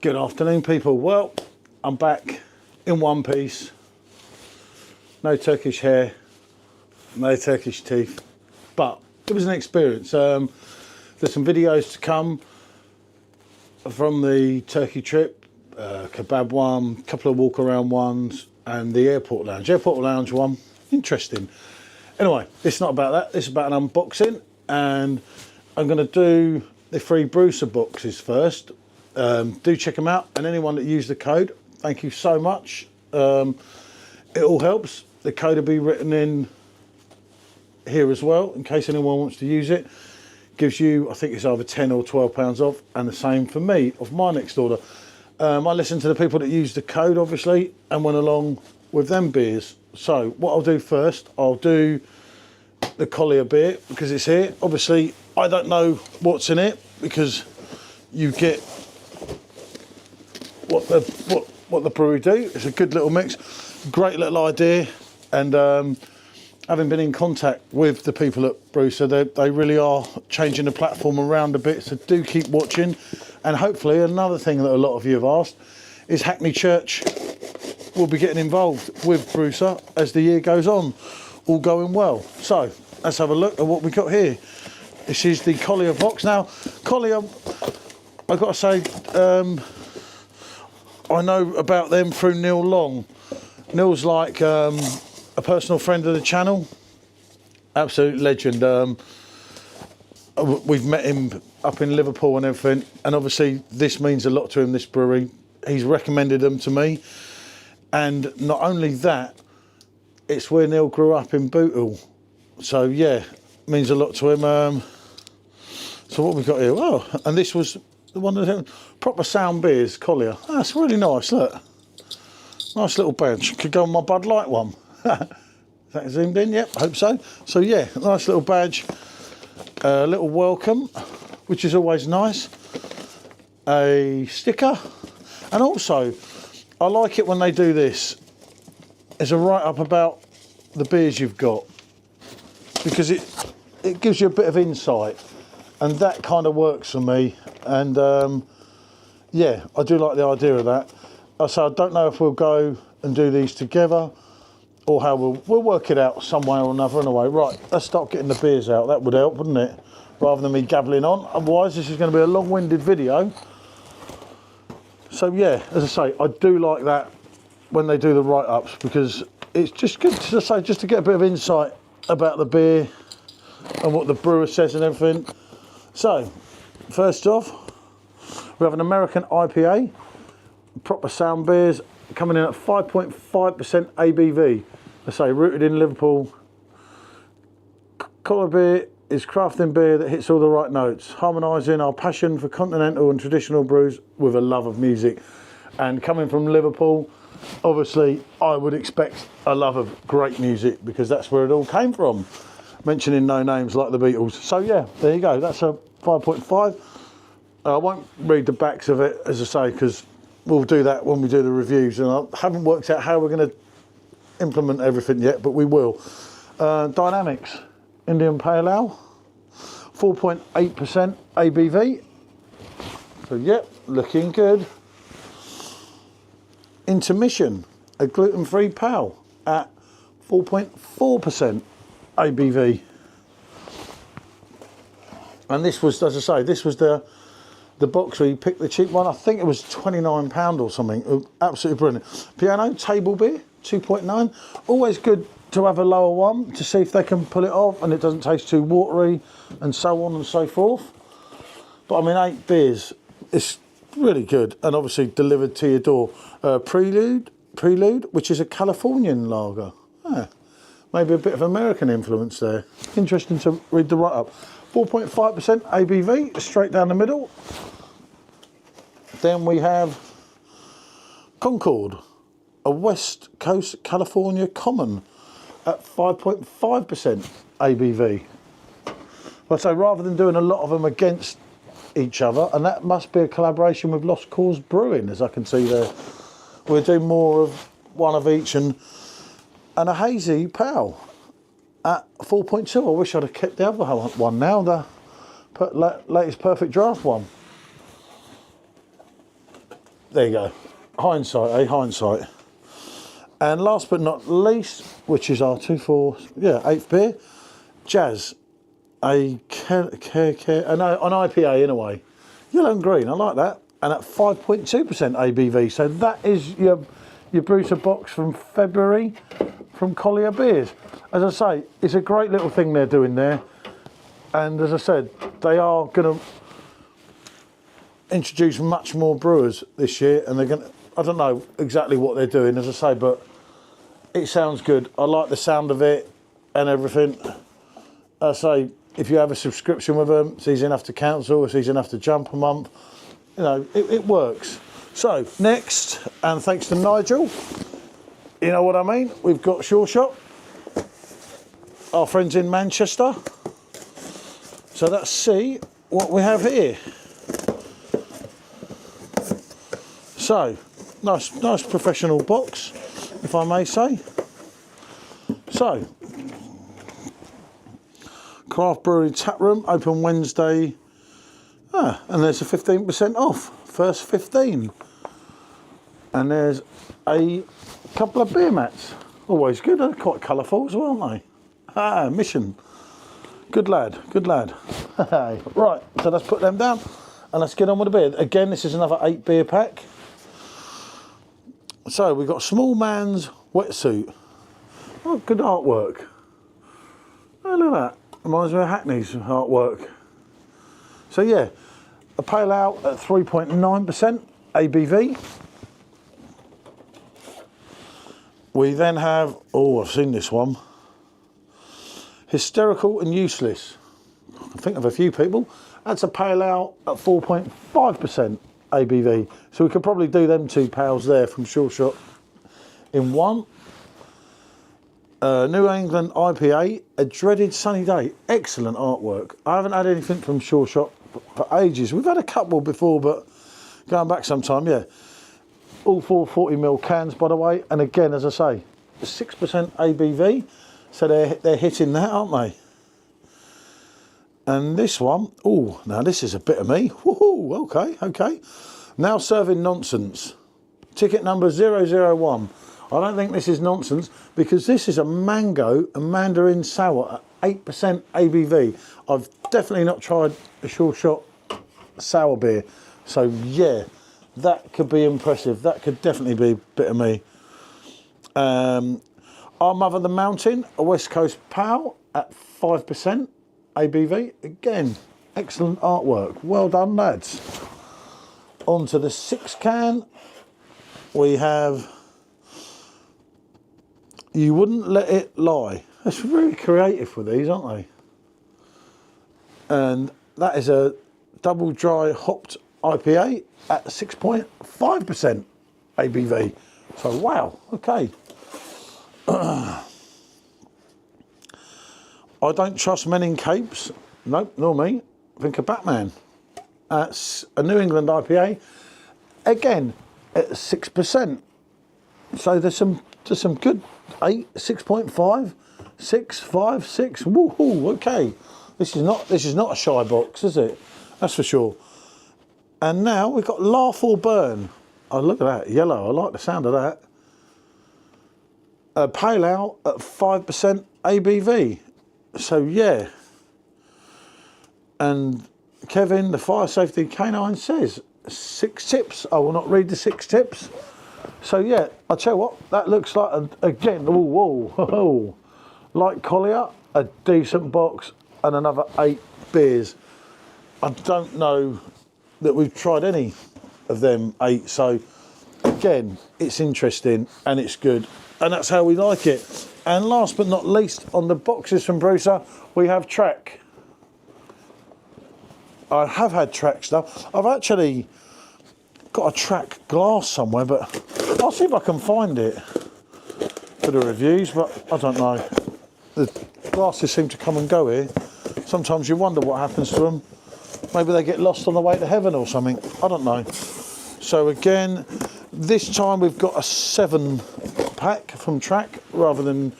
Good afternoon, people. Well, I'm back in one piece. No Turkish hair, no Turkish teeth, but it was an experience. There's some videos to come from the Turkey trip, kebab one, a couple of walk around ones, and the airport lounge. Airport lounge one, interesting. Anyway, it's not about that. It's about an unboxing, and I'm going to do the free Brewster boxes first. Do check them out, and anyone that used the code, thank you so much. It all helps. The code will be written in here as well in case anyone wants to use it. Gives you, I think it's either 10 or 12 pounds off, and the same for me off my next order. I listened to the people that used the code obviously and went along with them beers. So what I'll do first, I'll do the Collier beer because it's here. Obviously I don't know what's in it because you get what the brewery do. It's a good little mix, great little idea, and having been in contact with the people at Brew, so they really are changing the platform around a bit, so do keep watching. And hopefully another thing that a lot of you have asked is Hackney Church will be getting involved with Brewster as the year goes on, all going well. So let's have a look at what we got here. This is the Collier box. Now Collier, I've got to say, I know about them through Neil Long. Neil's like a personal friend of the channel, absolute legend. We've met him up in Liverpool and everything, and obviously this means a lot to him, this brewery. He's recommended them to me, and not only that, it's where Neil grew up in Bootle. So yeah, means a lot to him. So what we got here? Oh, and this was the one of the proper sound beers, Collier. Oh, that's really nice, look. Nice little badge. Could go on my Bud Light one. Is that zoomed in? Yep, I hope so. So yeah, nice little badge. A little welcome, which is always nice. A sticker. And also, I like it when they do this. There's a write-up about the beers you've got, because it gives you a bit of insight. And that kind of works for me, and yeah, I do like the idea of that. So I don't know if we'll go and do these together or how we'll work it out some way or another. Anyway, right, let's start getting the beers out. That would help, wouldn't it? Rather than me gabbling on. Otherwise, this is going to be a long-winded video. So yeah, as I say, I do like that when they do the write-ups, because it's just good to say, just to get a bit of insight about the beer and what the brewer says and everything. So, first off, we have an American IPA, proper sound beers, coming in at 5.5% ABV. I say, rooted in Liverpool. Colbier is crafting beer that hits all the right notes, harmonising our passion for continental and traditional brews with a love of music. And coming from Liverpool, obviously, I would expect a love of great music, because that's where it all came from. Mentioning no names like the Beatles. So yeah, there you go. That's a 5.5. I won't read the backs of it, as I say, because we'll do that when we do the reviews. And I haven't worked out how we're going to implement everything yet, but we will. Dynamics, Indian Pale Ale, 4.8% ABV. So yep, looking good. Intermission, a gluten-free pale at 4.4% ABV. And this was, as I say, this was the box where you picked the cheap one. I think it was £29 or something. Absolutely brilliant. Piano table beer, 2.9. Always good to have a lower one to see if they can pull it off and it doesn't taste too watery, and so on and so forth. But I mean, 8 beers, it's really good, and obviously delivered to your door. Prelude, which is a Californian lager. Maybe a bit of American influence there. Interesting to read the write-up. 4.5% ABV, straight down the middle. Then we have Concord, a West Coast California common at 5.5% ABV. Well, so rather than doing a lot of them against each other, and that must be a collaboration with Lost Cause Brewing, as I can see there. We'll do more of one of each, and a hazy pale at 4.2. I wish I'd have kept the other one now, the latest Perfectdraft one. there you go. Hindsight, hindsight. And last but not least, which is our 8th beer, Jazz, an IPA in a way. Yellow and green, I like that. And at 5.2% ABV. So that is your Brewster box from February from Collier Beers. As I say, it's a great little thing they're doing there. And as I said, they are going to introduce much more brewers this year. And they're going to, I don't know exactly what they're doing, as I say, but it sounds good. I like the sound of it and everything. I say, if you have a subscription with them, it's easy enough to cancel, it's easy enough to jump a month. You know, it works. So, next, and thanks to Nigel, you know what I mean? We've got Sureshot, our friends in Manchester. So let's see what we have here. So, nice professional box, if I may say. So, Craft Brewery Tap Room, open Wednesday. And there's a 15% off, first 15. And there's a couple of beer mats. Always good, they're quite colourful as well, aren't they? Mission. Good lad, good lad. Right, so let's put them down and let's get on with the beer. Again, this is another 8 beer pack. So we've got Small Man's Wetsuit. Oh, good artwork. Oh, look at that. Reminds me of Hackney's artwork. So yeah, a pale ale at 3.9% ABV. We then have, oh, I've seen this one. Hysterical and Useless. I think of a few people. That's a pale ale at 4.5% ABV. So we could probably do them 2 pales there from Sureshot in one. New England IPA, A Dreaded Sunny Day. Excellent artwork. I haven't had anything from Sureshot for ages. We've had a couple before, but going back some time, yeah. All 4 40ml cans, by the way. And again, as I say, 6% ABV. So they're hitting that, aren't they? And this one, oh, now this is a bit of me. Woohoo, okay. Now Serving Nonsense. Ticket number 001. I don't think this is nonsense because this is a mango and mandarin sour at 8% ABV. I've definitely not tried a Sureshot sour beer. So yeah, that could be impressive. That could definitely be a bit of me. Our Mother the Mountain, a West Coast pale at 5% ABV. Again, excellent artwork. Well done, lads. On to the 6 can. We have You Wouldn't Let It Lie. That's very creative with these, aren't they? And that is a double dry hopped IPA at 6.5% ABV. So wow, okay. I Don't Trust Men in Capes. Nope, nor me. Think of Batman. That's a New England IPA. Again, at 6%. So there's some good 8, 6.5, 6, 5, 6. Woohoo! Okay, this is not a shy box, is it? That's for sure. And now we've got Laugh or Burn. Oh, look at that, yellow. I like the sound of that. A pale ale at 5% ABV. So yeah. And Kevin, the fire safety canine, says 6 tips. I will not read the 6 tips. So yeah, I'll tell you what, that looks like, again, whoa, like Collier, a decent box and another 8 beers. I don't know that we've tried any of them 8, so again, it's interesting and it's good, and that's how we like it. And last but not least, on the boxes from Brewster, we have Track. I have had Track stuff. I've actually got a Track glass somewhere, but I'll see if I can find it for the reviews, but I don't know. The glasses seem to come and go here. Sometimes you wonder what happens to them. Maybe they get lost on the way to heaven or something. I don't know. So again, this time we've got a 7 pack from Track rather than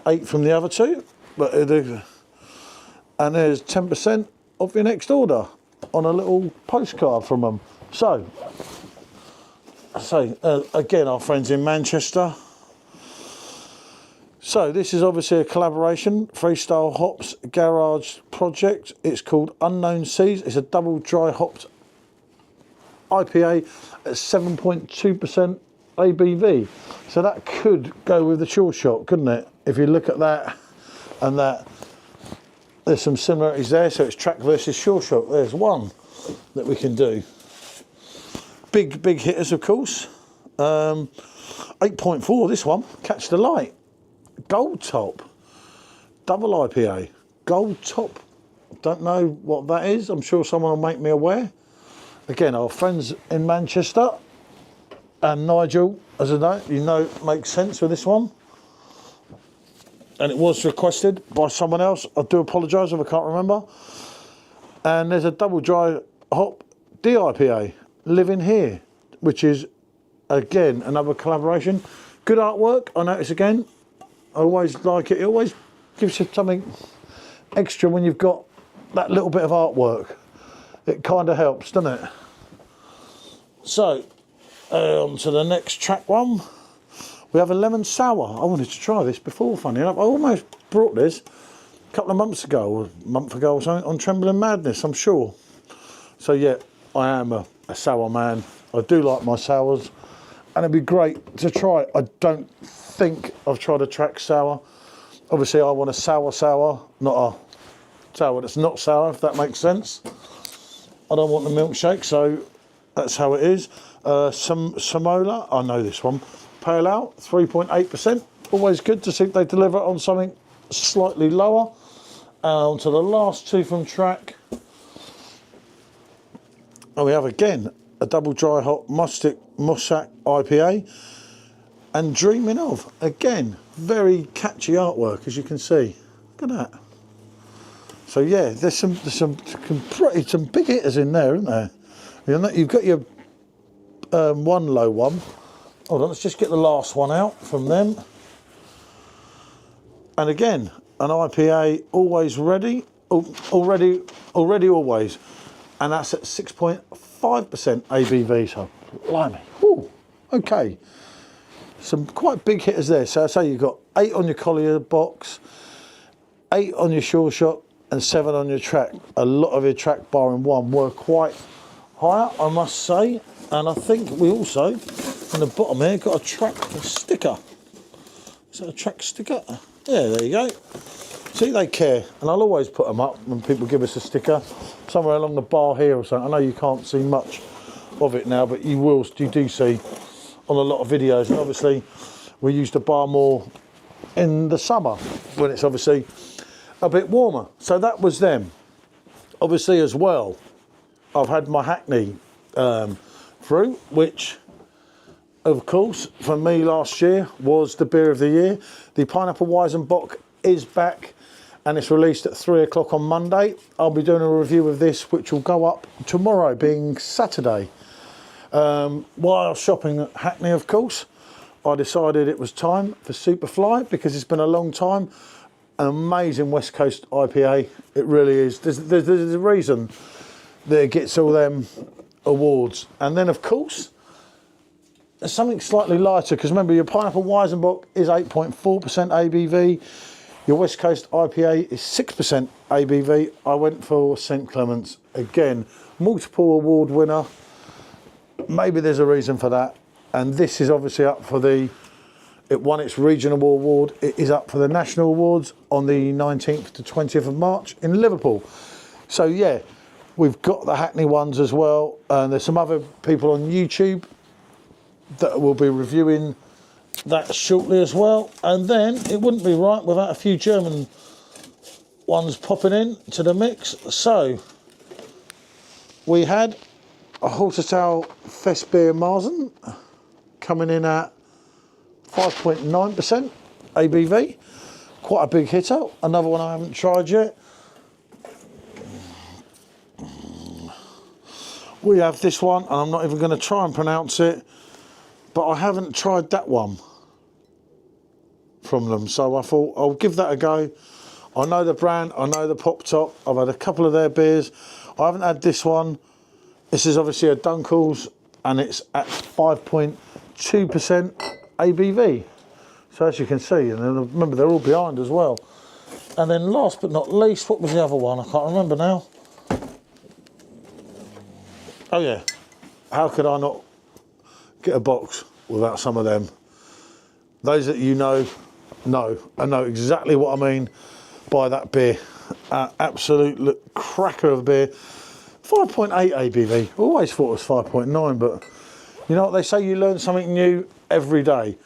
8 from the other 2. But and there's 10% off your next order on a little postcard from them. So So again, our friends in Manchester. So this is obviously a collaboration, Freestyle Hops Garage project. It's called Unknown Seas. It's a double dry hopped IPA at 7.2% ABV. So that could go with the Sureshot, couldn't it? If you look at that and that, there's some similarities there. So it's track versus Sureshot. There's one that we can do. Big hitters, of course. 8.4, this one, Catch the Light. Gold top, double IPA, gold top. Don't know what that is. I'm sure someone will make me aware. Again, our friends in Manchester, and Nigel, as I know, you know, makes sense with this one. And it was requested by someone else. I do apologise if I can't remember. And there's a double dry hop DIPA, Living Here, which is again another collaboration. Good artwork. I notice again. I always like it. It always gives you something extra when you've got that little bit of artwork. It kind of helps, doesn't it? So, on to the next track one. We have a lemon sour. I wanted to try this before, funny enough. I almost brought this a couple of months ago, or a month ago or something, on Trembling Madness, I'm sure. So yeah, I am a sour man. I do like my sours, and it'd be great to try. I don't think I've tried a track sour. Obviously I want a sour, not a sour that's not sour, if that makes sense. I don't want the milkshake, so that's how it is. Some Samola, I know this one. Pale Ale, 3.8%. Always good to see if they deliver on something slightly lower. On to the last two from track. And we have again a double dry hop Mossack IPA. And Dreaming Of, again, very catchy artwork, as you can see. Look at that. So yeah, there's some big hitters in there, isn't there? You've got your one low one. Hold on, let's just get the last one out from them. And again, an IPA, always ready, already always. And that's at 6.5% ABV, so blimey. Ooh, okay. Some quite big hitters there. So I say you've got 8 on your Collier box, 8 on your Sureshot, and 7 on your track. A lot of your track, barring one, were quite higher, I must say. And I think we also, in the bottom here, got a track sticker. Is that a track sticker? Yeah, there you go. See, they care. And I'll always put them up when people give us a sticker. Somewhere along the bar here or something. I know you can't see much of it now, but you do see on a lot of videos. And obviously we use the bar more in the summer when it's obviously a bit warmer. So that was them. Obviously as well, I've had my Hackney through, which of course for me last year was the beer of the year. The Pineapple Weizenbock is back and it's released at 3 o'clock on Monday. I'll be doing a review of this, which will go up tomorrow, being Saturday. While shopping at Hackney, of course, I decided it was time for Superfly, because it's been a long time. An amazing West Coast IPA, it really is. There's a reason that it gets all them awards. And then, of course, there's something slightly lighter, because remember, your Pineapple Weizenbock is 8.4% ABV. Your West Coast IPA is 6% ABV. I went for St. Clement's. Again, multiple award winner. Maybe there's a reason for that. And this is obviously up for it won its regional award. It is up for the national awards on the 19th to 20th of March in Liverpool. So yeah, we've got the Hackney ones as well. And there's some other people on YouTube that will be reviewing that shortly as well. And then it wouldn't be right without a few German ones popping in to the mix. So we had a Haltertal Festbier Marzen coming in at 5.9% ABV. Quite a big hitter. Another one I haven't tried yet. We have this one, and I'm not even going to try and pronounce it, but I haven't tried that one from them. So I thought I'll give that a go. I know the brand, I know the Pop Top. I've had a couple of their beers. I haven't had this one. This is obviously a Dunkel's and it's at 5.2% ABV. So as you can see, and then remember they're all behind as well. And then last but not least, what was the other one? I can't remember now. Oh yeah, how could I not get a box without some of them? Those that you know exactly what I mean by that beer. Absolute cracker of a beer. 5.8 ABV. Always thought it was 5.9, but you know what they say, you learn something new every day.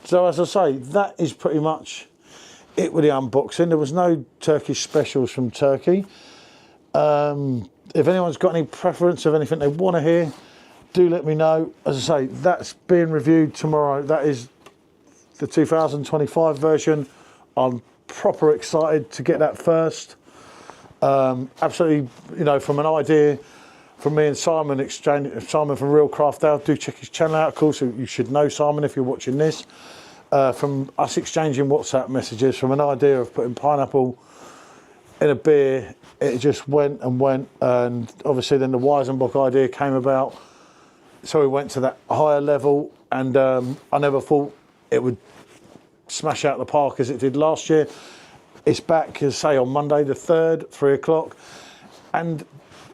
So as I say, that is pretty much it with the unboxing. There was no Turkish specials from Turkey. If anyone's got any preference of anything they want to hear, do let me know. As I say, that's being reviewed tomorrow. That is the 2025 version. I'm proper excited to get that first. Absolutely, you know, from an idea from me and Simon, Simon from Real Craft Ale, do check his channel out. Of course, you should know Simon if you're watching this. From us exchanging WhatsApp messages, from an idea of putting pineapple in a beer, it just went, and obviously then the Weizenbock idea came about. So we went to that higher level, and I never thought it would smash out the park as it did last year. It's back, as I say, on Monday the 3rd, 3 o'clock, and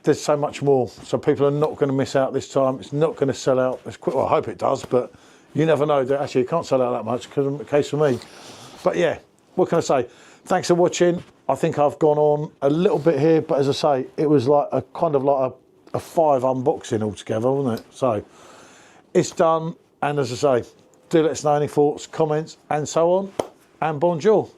there's so much more. So people are not going to miss out this time. It's not going to sell out as quick. Well, I hope it does, but you never know. Actually, it can't sell out that much, because of the case for me. But yeah, what can I say? Thanks for watching. I think I've gone on a little bit here, but as I say, it was like a kind of like a 5 unboxing altogether, wasn't it? So it's done, and as I say, do let us know any thoughts, comments, and so on. And bonjour.